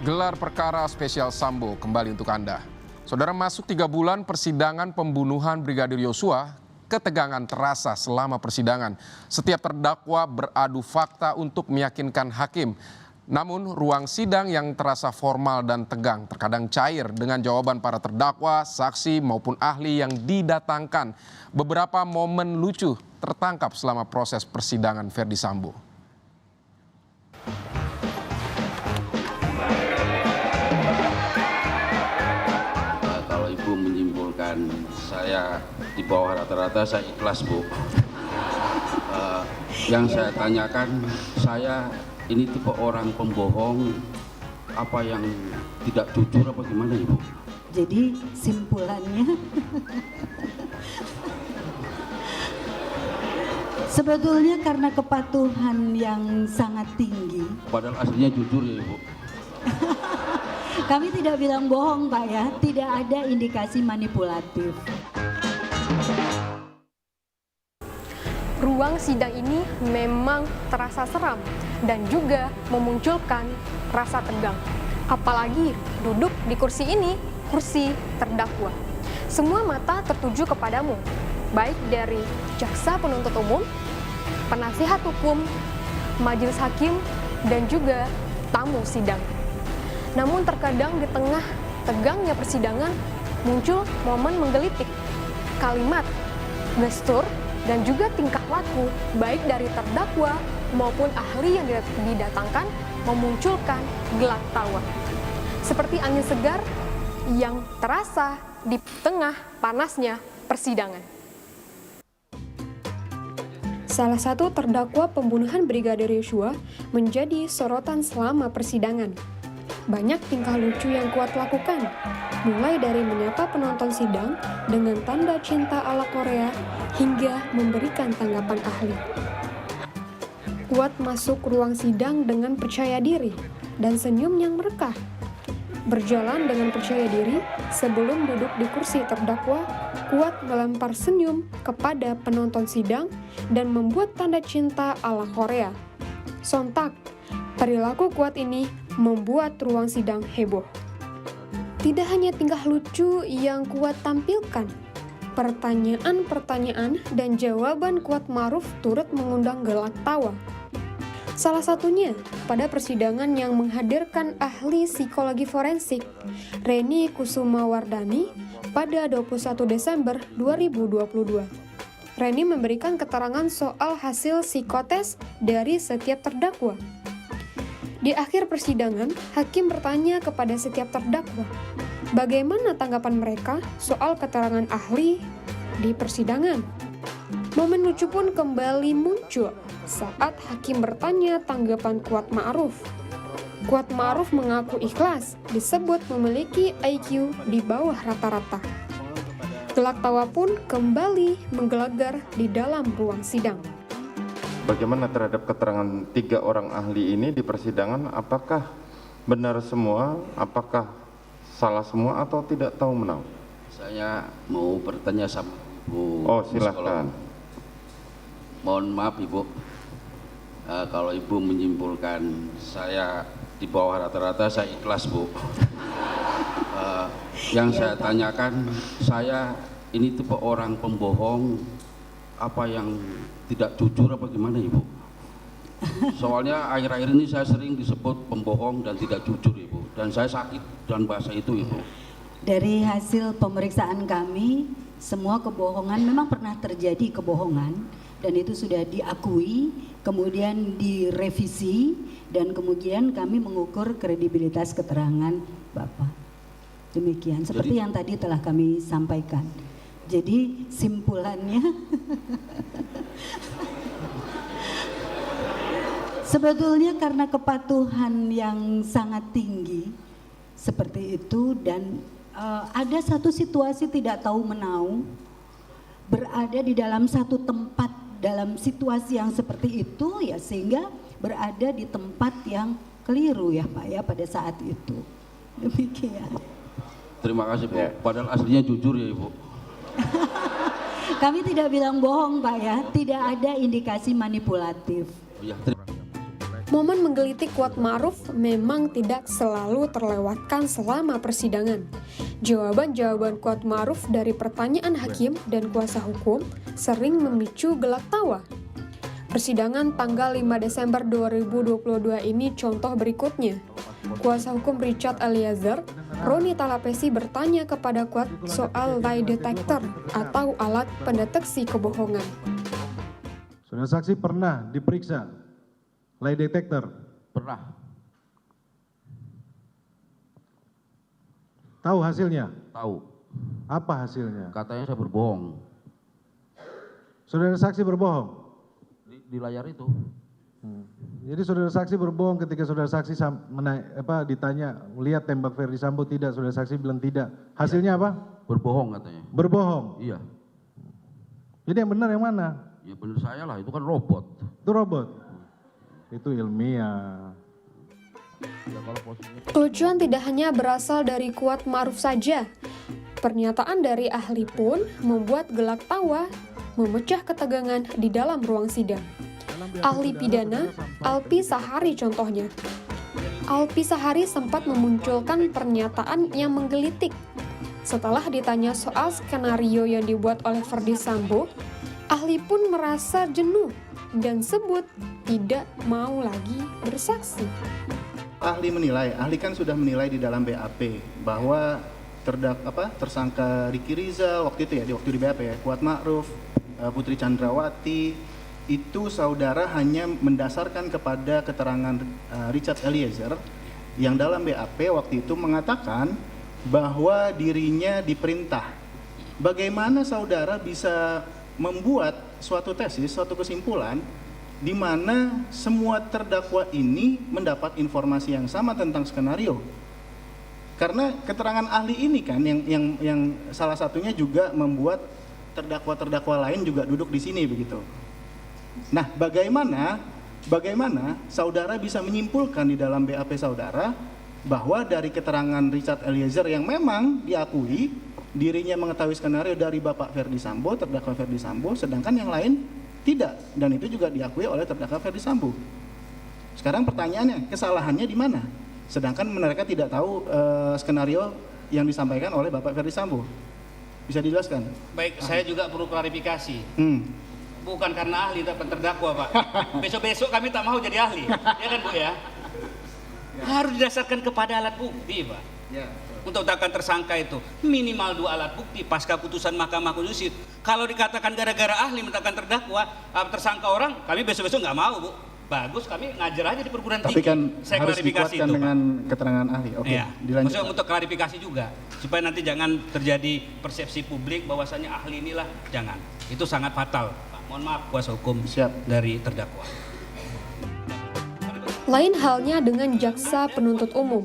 Gelar perkara spesial Sambo kembali untuk Anda. Saudara, masuk 3 bulan persidangan pembunuhan Brigadir Yosua, ketegangan terasa selama persidangan. Setiap terdakwa beradu fakta untuk meyakinkan hakim. Namun ruang sidang yang terasa formal dan tegang terkadang cair dengan jawaban para terdakwa, saksi maupun ahli yang didatangkan. Beberapa momen lucu tertangkap selama proses persidangan Verdi Sambo. Kalau Ibu menyimpulkan saya di bawah rata-rata, saya ikhlas, Bu. Yang saya tanyakan, saya ini tipe orang pembohong, apa yang tidak jujur apa gimana, Ibu? Jadi simpulannya sebetulnya karena kepatuhan yang sangat tinggi. Padahal aslinya jujur ya, Ibu. Kami tidak bilang bohong, Pak, ya. Tidak ada indikasi manipulatif. Ruang sidang ini memang terasa seram dan juga memunculkan rasa tegang. Apalagi duduk di kursi ini, kursi terdakwa. Semua mata tertuju kepadamu, baik dari jaksa penuntut umum, penasihat hukum, majelis hakim, dan juga tamu sidang. Namun terkadang di tengah tegangnya persidangan muncul momen menggelitik, kalimat, gestur, dan juga tingkah laku baik dari terdakwa maupun ahli yang didatangkan memunculkan gelak tawa. Seperti angin segar yang terasa di tengah panasnya persidangan. Salah satu terdakwa pembunuhan Brigadir Yosua menjadi sorotan selama persidangan. Banyak tingkah lucu yang Kuat lakukan, mulai dari menyapa penonton sidang dengan tanda cinta ala Korea hingga memberikan tanggapan ahli. Kuat masuk ruang sidang dengan percaya diri dan senyum yang merekah. Berjalan dengan percaya diri, sebelum duduk di kursi terdakwa, Kuat melempar senyum kepada penonton sidang dan membuat tanda cinta ala Korea. Sontak, perilaku Kuat ini membuat ruang sidang heboh. Tidak hanya tingkah lucu yang Kuat tampilkan, pertanyaan-pertanyaan dan jawaban Kuat Ma'ruf turut mengundang gelak tawa. Salah satunya pada persidangan yang menghadirkan ahli psikologi forensik Reni Kusumawardani pada 21 Desember 2022. Reni memberikan keterangan soal hasil psikotes dari setiap terdakwa. Di akhir persidangan, hakim bertanya kepada setiap terdakwa, bagaimana tanggapan mereka soal keterangan ahli di persidangan. Momen lucu pun kembali muncul saat hakim bertanya tanggapan Kuat Ma'ruf. Kuat Ma'ruf mengaku ikhlas disebut memiliki IQ di bawah rata-rata. Gelak tawa pun kembali menggelegar di dalam ruang sidang. Bagaimana terhadap keterangan 3 orang ahli ini di persidangan? Apakah benar semua? Apakah salah semua atau tidak tahu menau? Saya mau bertanya sama Bu. Oh, silakan. Mohon maaf, Ibu. Kalau Ibu menyimpulkan saya di bawah rata-rata, saya ikhlas, Bu. Yang saya tanyakan, saya ini tipe orang pembohong, apa yang tidak jujur apa gimana, Ibu? Soalnya akhir-akhir ini saya sering disebut pembohong dan tidak jujur, Ibu. Dan saya sakit dan bahasa itu, Ibu. Dari hasil pemeriksaan kami, semua kebohongan memang pernah terjadi kebohongan dan itu sudah diakui, kemudian direvisi dan kemudian kami mengukur kredibilitas keterangan Bapak. Demikian, seperti yang tadi telah kami sampaikan. Jadi simpulannya sebetulnya karena kepatuhan yang sangat tinggi seperti itu dan ada satu situasi tidak tahu menau, berada di dalam satu tempat dalam situasi yang seperti itu ya, sehingga berada di tempat yang keliru ya Pak ya pada saat itu. Demikian. Terima kasih, Bu. Padahal aslinya jujur ya, Ibu. Kami tidak bilang bohong, Pak, ya. Tidak ada indikasi manipulatif. Ya, terima kasih. Momen menggelitik Kuat Ma'ruf memang tidak selalu terlewatkan selama persidangan. Jawaban-jawaban Kuat Ma'ruf dari pertanyaan hakim dan kuasa hukum sering memicu gelak tawa. Persidangan tanggal 5 Desember 2022 ini contoh berikutnya. Kuasa hukum Richard Eliezer, Roni Talapesi bertanya kepada Kuat soal lie detector atau alat pendeteksi kebohongan. Saudara saksi pernah diperiksa lie detector? Pernah. Tahu hasilnya? Tahu. Apa hasilnya? Katanya saya berbohong Saudara saksi berbohong? di layar itu. Jadi saudara saksi berbohong ketika saudara saksi ditanya lihat tembak Ferdi Sambo tidak, saudara saksi bilang tidak. Hasilnya apa? Berbohong katanya. Berbohong. Iya. Jadi yang benar yang mana? Ya benar saya lah, itu kan robot. Itu robot. Itu ilmiah. Ya, kalau posisinya Kelucuan tidak hanya berasal dari Kuat Ma'ruf saja. Pernyataan dari ahli pun membuat gelak tawa, memecah ketegangan di dalam ruang sidang. Ahli pidana, Alpi Sahari contohnya. Alpi Sahari sempat memunculkan pernyataan yang menggelitik. Setelah ditanya soal skenario yang dibuat oleh Ferdi Sambo, ahli pun merasa jenuh dan sebut tidak mau lagi bersaksi. Ahli menilai, ahli kan sudah menilai di dalam BAP bahwa tersangka Ricky Rizal waktu itu ya, waktu di BAP ya, Kuat Ma'ruf, Putri Chandrawati, itu saudara hanya mendasarkan kepada keterangan Richard Eliezer yang dalam BAP waktu itu mengatakan bahwa dirinya diperintah. Bagaimana saudara bisa membuat suatu tesis, suatu kesimpulan di mana semua terdakwa ini mendapat informasi yang sama tentang skenario? Karena keterangan ahli ini kan yang salah satunya juga membuat terdakwa-terdakwa lain juga duduk di sini begitu. Nah, bagaimana saudara bisa menyimpulkan di dalam BAP saudara bahwa dari keterangan Richard Eliezer yang memang diakui dirinya mengetahui skenario dari Bapak Ferdi Sambo, terdakwa Ferdi Sambo, sedangkan yang lain tidak, dan itu juga diakui oleh terdakwa Ferdi Sambo. Sekarang pertanyaannya, kesalahannya di mana? Sedangkan mereka tidak tahu skenario yang disampaikan oleh Bapak Ferdi Sambo. Bisa dijelaskan? Baik, saya juga perlu klarifikasi. Bukan karena ahli tapi terdakwa, Pak. Besok-besok kami tak mau jadi ahli, ya kan Bu ya? Harus didasarkan kepada alat bukti, Pak. Ya. Untuk menetapkan tersangka itu minimal 2 alat bukti pasca putusan Mahkamah Konstitusi. Kalau dikatakan gara-gara ahli menetapkan terdakwa tersangka orang, kami besok-besok nggak mau, Bu. Bagus, kami ngajar aja di perguruan tinggi. Tapi kan saya harus klarifikasi dikuatkan itu, dengan keterangan ahli. Oke, ya. dilanjut. Maksudnya Pak. untuk klarifikasi juga, supaya nanti jangan terjadi persepsi publik bahwasanya ahli inilah, jangan. Itu sangat fatal. Pak. Mohon maaf kuasa hukum Siap. dari terdakwa. Lain halnya dengan jaksa penuntut umum.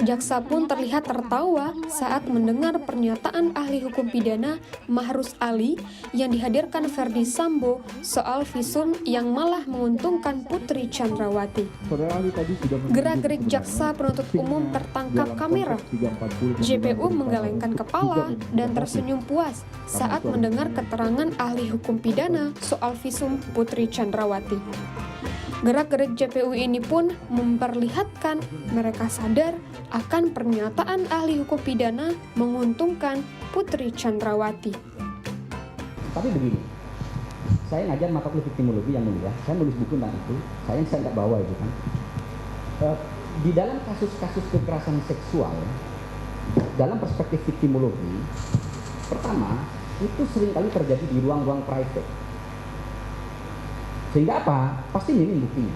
Jaksa pun terlihat tertawa saat mendengar pernyataan ahli hukum pidana Mahrus Ali yang dihadirkan Ferdi Sambo soal visum yang malah menguntungkan Putri Chandrawati. Gerak-gerik jaksa penuntut umum tertangkap kamera. JPU menggelengkan kepala dan tersenyum puas saat mendengar keterangan ahli hukum pidana soal visum Putri Chandrawati. Gerak-gerik JPU ini pun memperlihatkan mereka sadar akan pernyataan ahli hukum pidana menguntungkan Putri Chandrawati. Tapi begini, saya ngajar mata kuliah victimologi yang mulia, saya nulis buku tentang itu, saya nggak bawa itu kan. Di dalam kasus-kasus kekerasan seksual, dalam perspektif victimologi, pertama, itu seringkali terjadi di ruang-ruang private. Sehingga apa? Pasti minim buktinya.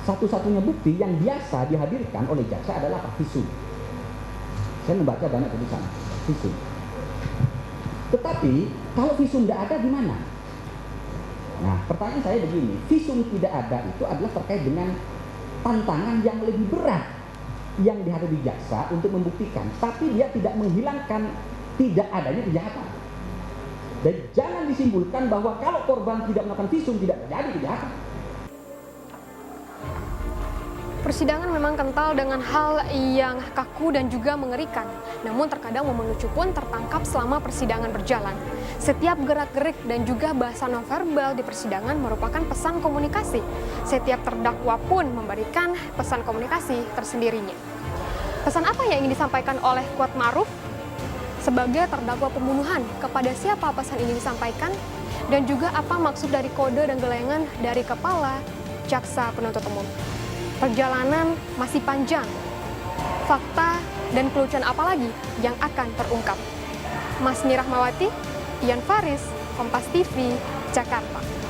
Satu-satunya bukti yang biasa dihadirkan oleh jaksa adalah visum. Saya membaca banyak tulisan visum. Tetapi kalau visum tidak ada di mana? Nah, pertanyaan saya begini, visum tidak ada itu adalah terkait dengan tantangan yang lebih berat yang dihadapi jaksa untuk membuktikan, tapi dia tidak menghilangkan tidak adanya kejahatan. Dan jangan disimpulkan bahwa kalau korban tidak melakukan visum tidak terjadi kejahatan. Persidangan memang kental dengan hal yang kaku dan juga mengerikan. Namun terkadang momen lucu pun tertangkap selama persidangan berjalan. Setiap gerak-gerik dan juga bahasa nonverbal di persidangan merupakan pesan komunikasi. Setiap terdakwa pun memberikan pesan komunikasi tersendirinya. Pesan apa yang ingin disampaikan oleh Kuatmaruf sebagai terdakwa pembunuhan? Kepada siapa pesan ini disampaikan? Dan juga apa maksud dari kode dan gelengan dari kepala jaksa penuntut umum? Perjalanan masih panjang. Fakta dan kelucuan apa lagi yang akan terungkap? Masni Rahmawati, Ian Faris, Kompas TV, Jakarta.